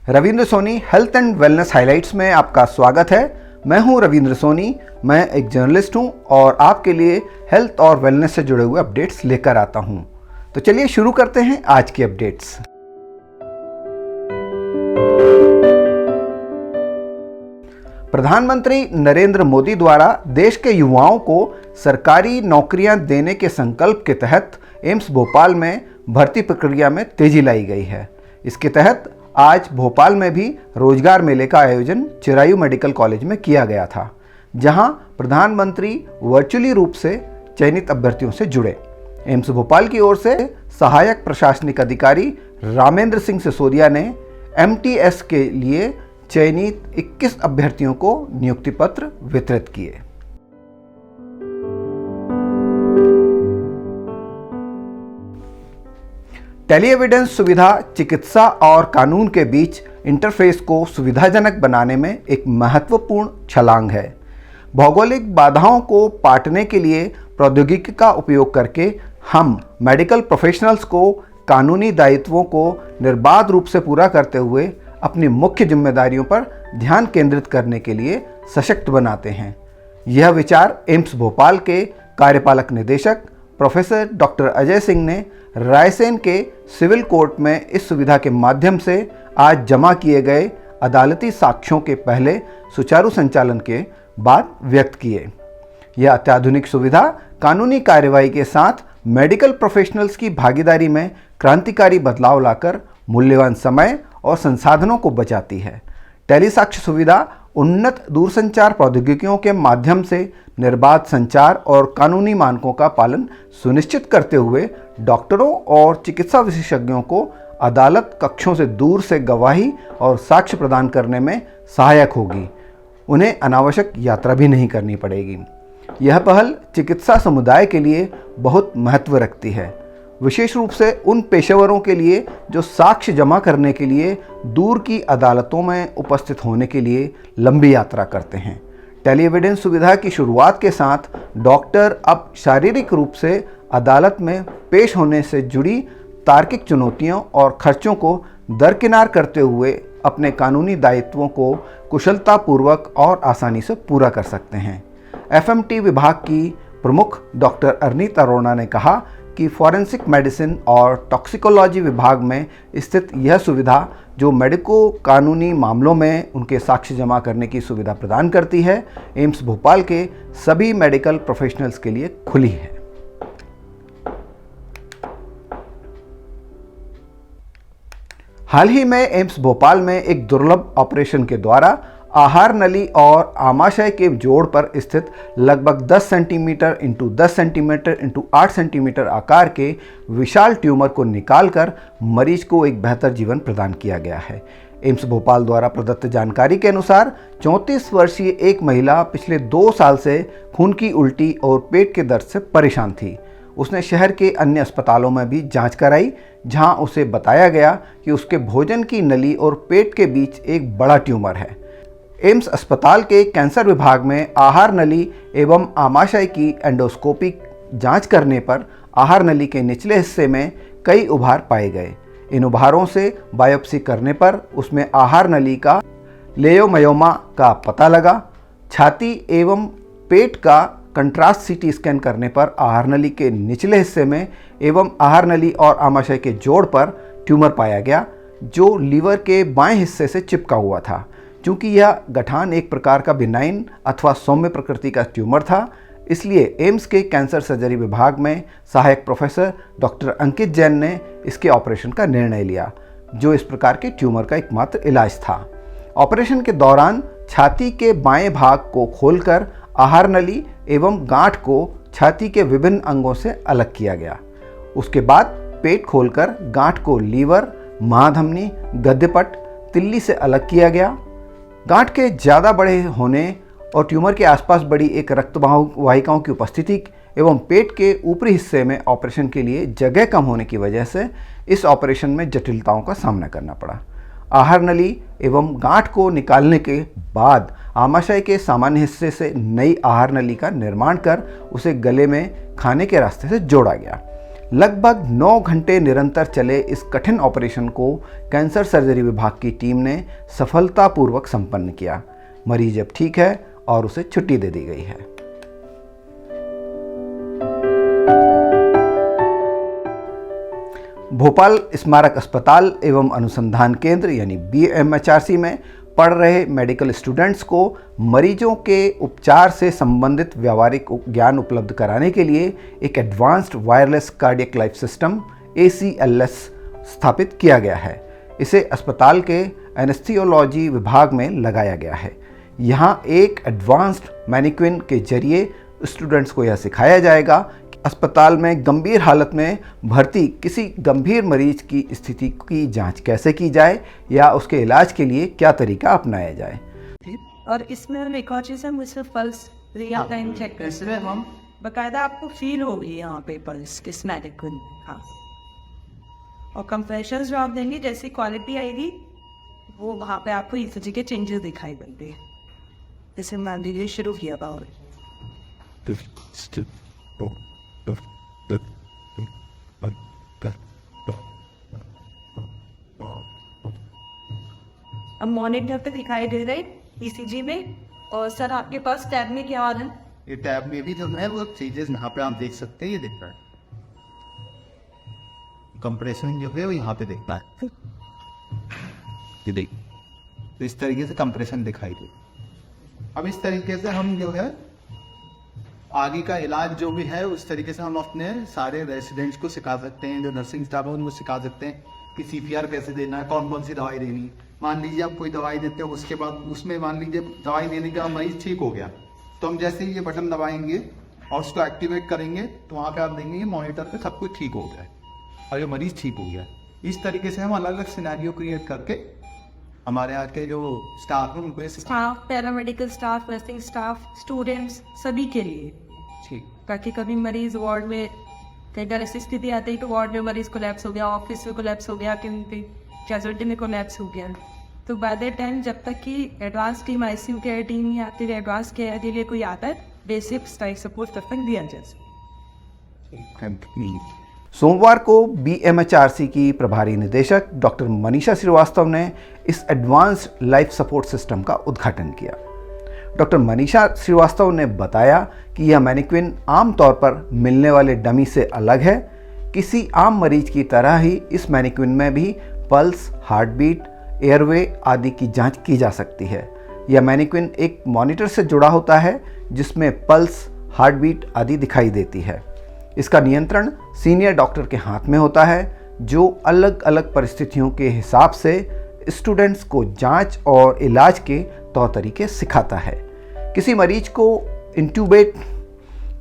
Ravindra Soni health and wellness highlights में आपका स्वागत है। मैं हूं रविंद्र सोनी। मैं एक जर्नलिस्ट हूं और आपके लिए हेल्थ और वेलनेस से जुड़े हुए अपडेट्स लेकर आता हूं। तो चलिए शुरू करते हैं आज की अपडेट्स। प्रधानमंत्री नरेंद्र मोदी द्वारा देश के युवाओं को सरकारी नौकरियां देने के संकल्प के तहत एम्स भोपाल में भर्ती प्रक्रिया में तेजी लाई गई है। इसके तहत आज भोपाल में भी रोजगार मेले का आयोजन चिरायू मेडिकल कॉलेज में किया गया था, जहां प्रधानमंत्री वर्चुअली रूप से चयनित अभ्यर्थियों से जुड़े। एम्स भोपाल की ओर से सहायक प्रशासनिक अधिकारी रामेंद्र सिंह सिसोदिया ने एमटीएस के लिए चयनित 21 अभ्यर्थियों को नियुक्ति पत्र वितरित किए। टेली एविडेंस सुविधा चिकित्सा और कानून के बीच इंटरफेस को सुविधाजनक बनाने में एक महत्वपूर्ण छलांग है। भौगोलिक बाधाओं को पाटने के लिए प्रौद्योगिकी का उपयोग करके हम मेडिकल प्रोफेशनल्स को कानूनी दायित्वों को निर्बाध रूप से पूरा करते हुए अपनी मुख्य जिम्मेदारियों पर ध्यान केंद्रित करने के लिए सशक्त बनाते हैं। यह विचार एम्स भोपाल के कार्यपालक निदेशक प्रोफेसर डॉक्टर अजय सिंह ने रायसेन के सिविल कोर्ट में इस सुविधा के माध्यम से आज जमा किए गए अदालती साक्ष्यों के पहले सुचारू संचालन के बाद व्यक्त किए। यह अत्याधुनिक सुविधा कानूनी कार्यवाही के साथ मेडिकल प्रोफेशनल्स की भागीदारी में क्रांतिकारी बदलाव लाकर मूल्यवान समय और संसाधनों को बचाती है। टेलीसाक्ष्य सुविधा उन्नत दूरसंचार प्रौद्योगिकियों के माध्यम से निर्बाध संचार और कानूनी मानकों का पालन सुनिश्चित करते हुए डॉक्टरों और चिकित्सा विशेषज्ञों को अदालत कक्षों से दूर से गवाही और साक्ष्य प्रदान करने में सहायक होगी। उन्हें अनावश्यक यात्रा भी नहीं करनी पड़ेगी। यह पहल चिकित्सा समुदाय के लिए बहुत महत्व रखती है, विशेष रूप से उन पेशेवरों के लिए जो साक्ष्य जमा करने के लिए दूर की अदालतों में उपस्थित होने के लिए लंबी यात्रा करते हैं। टेली एविडेंस सुविधा की शुरुआत के साथ डॉक्टर अब शारीरिक रूप से अदालत में पेश होने से जुड़ी तार्किक चुनौतियों और खर्चों को दरकिनार करते हुए अपने कानूनी दायित्वों को कुशलतापूर्वक और आसानी से पूरा कर सकते हैं। एफएमटी विभाग की प्रमुख डॉक्टर अरनीत अरोड़ा ने कहा कि फॉरेंसिक मेडिसिन और टॉक्सिकोलॉजी विभाग में स्थित यह सुविधा जो मेडिको कानूनी मामलों में उनके साक्ष्य जमा करने की सुविधा प्रदान करती है, एम्स भोपाल के सभी मेडिकल प्रोफेशनल्स के लिए खुली है। हाल ही में एम्स भोपाल में एक दुर्लभ ऑपरेशन के द्वारा आहार नली और आमाशय के जोड़ पर स्थित लगभग 10 centimetre into 10 centimetre into 8 centimetre आकार के विशाल ट्यूमर को निकालकर मरीज को एक बेहतर जीवन प्रदान किया गया है। एम्स भोपाल द्वारा प्रदत्त जानकारी के अनुसार 34 वर्षीय एक महिला पिछले 2 साल से खून की उल्टी और पेट के दर्द से परेशान थी। उसने शहर के अन्य अस्पतालों में भी जांच कराई, जहां उसे बताया गया कि उसके भोजन की नली और पेट के बीच एक बड़ा ट्यूमर है। एम्स अस्पताल के कैंसर विभाग में आहार नली एवं आमाशय की एंडोस्कोपिक जांच करने पर आहार नली के निचले हिस्से में कई उभार पाए गए। इन उभारों से बायोप्सी करने पर उसमें आहार नली का लेयोमयोमा का पता लगा। छाती एवं पेट का कंट्रास्ट सीटी स्कैन करने पर आहार नली के निचले हिस्से में एवं आहार नली और आमाशय के जोड़ पर ट्यूमर पाया गया, जो लीवर के बाएं हिस्से से चिपका हुआ था। चूँकि यह गठान एक प्रकार का बिनाइन अथवा सौम्य प्रकृति का ट्यूमर था, इसलिए एम्स के कैंसर सर्जरी विभाग में सहायक प्रोफेसर डॉक्टर अंकित जैन ने इसके ऑपरेशन का निर्णय लिया, जो इस प्रकार के ट्यूमर का एकमात्र इलाज था। ऑपरेशन के दौरान छाती के बाएं भाग को खोलकर आहार नली एवं गांठ को छाती के विभिन्न अंगों से अलग किया गया। उसके बाद पेट खोलकर गांठ को लीवर, महाधमनी, गद्यपट, तिल्ली से अलग किया गया। गांठ के ज़्यादा बड़े होने और ट्यूमर के आसपास बड़ी एक रक्त वाहिकाओं की उपस्थिति एवं पेट के ऊपरी हिस्से में ऑपरेशन के लिए जगह कम होने की वजह से इस ऑपरेशन में जटिलताओं का सामना करना पड़ा। आहार नली एवं गांठ को निकालने के बाद आमाशय के सामान्य हिस्से से नई आहार नली का निर्माण कर उसे गले में खाने के रास्ते से जोड़ा गया। लगभग 9 घंटे निरंतर चले इस कठिन ऑपरेशन को कैंसर सर्जरी विभाग की टीम ने सफलतापूर्वक संपन्न किया। मरीज अब ठीक है और उसे छुट्टी दे दी गई है। भोपाल स्मारक अस्पताल एवं अनुसंधान केंद्र यानी BMHRC में पढ़ रहे मेडिकल स्टूडेंट्स को मरीजों के उपचार से संबंधित व्यावहारिक ज्ञान उपलब्ध कराने के लिए एक advanced wireless cardiac life system ACLS स्थापित किया गया है। इसे अस्पताल के एनेस्थीसियोलॉजी विभाग में लगाया गया है। यहाँ एक एडवांस्ड मैनिक्विन के जरिए स्टूडेंट्स को यह सिखाया जाएगा कि अस्पताल में गंभीर हालत में भर्ती किसी गंभीर मरीज की स्थिति की जांच कैसे की जाए या उसके इलाज के लिए क्या तरीका अपनाया जाए। और इसमें हम एक और चीज़ है, मुझसे पल्स रियल टाइम चेक करते हैं हम, बाकायदा आपको फील होगी यहाँ पे पल्स किस मैनिक्विन। हाँ, और कंप्रेशंस जो आप देंगे जैसी क्वालिटी आएगी वो वहाँ पे आपको ECG के चेंजेस दिखाई देंगे। जैसे मान लीजिए शुरू किया पावर अब मॉनिटर पे दिखाई दे रहे ECG में। और सर आपके पास टैब में क्या आ रहा है? ये टैब में भी जो है वो चीजें यहाँ पे आप देख सकते हैं, ये दिख रहा है कंप्रेशन जो है वो यहाँ पे दिखता है, ये देख। तो इस तरीके से कंप्रेशन दिखाई दे। अब इस तरीके से हम जो है आगे का इलाज जो भी है उस तरीके से हम अपने सारे रेसिडेंट्स को सिखा सकते हैं, जो नर्सिंग स्टाफ है उनको सिखा सकते हैं कि CPR कैसे देना है, कौन कौन सी दवाई देनी है। मान लीजिए आप कोई दवाई देते हो, उसके बाद उसमें मान लीजिए दवाई देने के बाद मरीज ठीक हो गया, तो हम जैसे ही ये बटन दबाएंगे और उसको एक्टिवेट करेंगे तो वहाँ पे आप देंगे मॉनिटर पे सब कुछ ठीक हो गया है और ये मरीज ठीक हो गया। इस तरीके से हम अलग अलग सिनेरियो क्रिएट करके हमारे यहाँ के जो स्टाफ हैं उनको staff, paramedical staff, nursing staff, students सभी के लिए ठीक, ताकि कभी मरीज वार्ड में कई बार ऐसी स्थिति आती है तो वार्ड में मरीज कोलैप्स हो गया, ऑफिस में कोलैप्स हो गया, कहीं पे कैजुअलिटी में कोलैप्स हो गया, तो बाय द टाइम जब तक कि advance team ICU care team नहीं आती है, एडवांस केयर के लिए कोई आता है, बेसिक स्ट्राइक सपोर्ट तब तक दिया जाए। सोमवार को BMHRC की प्रभारी निदेशक डॉक्टर मनीषा श्रीवास्तव ने इस एडवांस्ड लाइफ सपोर्ट सिस्टम का उद्घाटन किया। डॉक्टर मनीषा श्रीवास्तव ने बताया कि यह मैनिक्विन आमतौर पर मिलने वाले डमी से अलग है। किसी आम मरीज की तरह ही इस मैनिक्विन में भी पल्स, हार्ट बीट, एयरवे आदि की जांच की जा सकती है। यह मैनिक्विन एक मॉनिटर से जुड़ा होता है जिसमें पल्स, हार्ट बीट आदि दिखाई देती है। इसका नियंत्रण सीनियर डॉक्टर के हाथ में होता है जो अलग अलग परिस्थितियों के हिसाब से स्टूडेंट्स को जांच और इलाज के तौर तरीके सिखाता है। किसी मरीज को इंट्यूबेट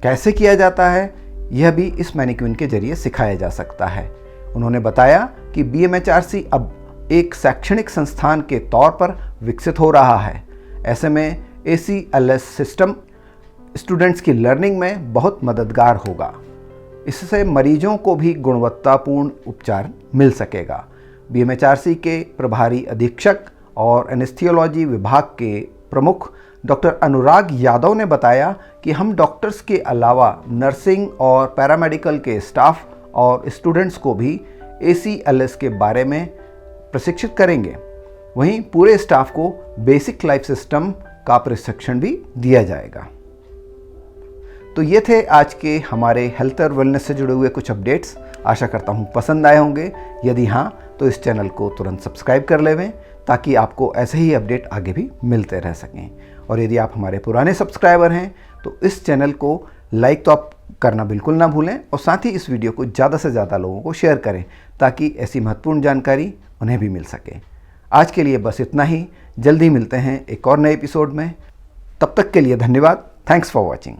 कैसे किया जाता है यह भी इस मैनिक्विन के जरिए सिखाया जा सकता है। उन्होंने बताया कि BMHRC अब एक शैक्षणिक संस्थान के तौर पर विकसित हो रहा है। ऐसे में ACLS सिस्टम स्टूडेंट्स की लर्निंग में बहुत मददगार होगा। इससे मरीजों को भी गुणवत्तापूर्ण उपचार मिल सकेगा। BMHRC के प्रभारी अधीक्षक और एनेस्थीसियोलॉजी विभाग के प्रमुख डॉक्टर अनुराग यादव ने बताया कि हम डॉक्टर्स के अलावा नर्सिंग और पैरामेडिकल के स्टाफ और स्टूडेंट्स को भी ACLS के बारे में प्रशिक्षित करेंगे। वहीं पूरे स्टाफ को बेसिक लाइफ सिस्टम का प्रशिक्षण भी दिया जाएगा। तो ये थे आज के हमारे हेल्थ और वेलनेस से जुड़े हुए कुछ अपडेट्स। आशा करता हूँ पसंद आए होंगे। यदि हाँ तो इस चैनल को तुरंत सब्सक्राइब कर लेवें ताकि आपको ऐसे ही अपडेट आगे भी मिलते रह सकें। और यदि आप हमारे पुराने सब्सक्राइबर हैं तो इस चैनल को लाइक तो आप करना बिल्कुल ना भूलें और साथ ही इस वीडियो को ज़्यादा से ज़्यादा लोगों को शेयर करें ताकि ऐसी महत्वपूर्ण जानकारी उन्हें भी मिल सके। आज के लिए बस इतना ही। जल्दी मिलते हैं एक और नए एपिसोड में। तब तक के लिए धन्यवाद। Thanks for watching.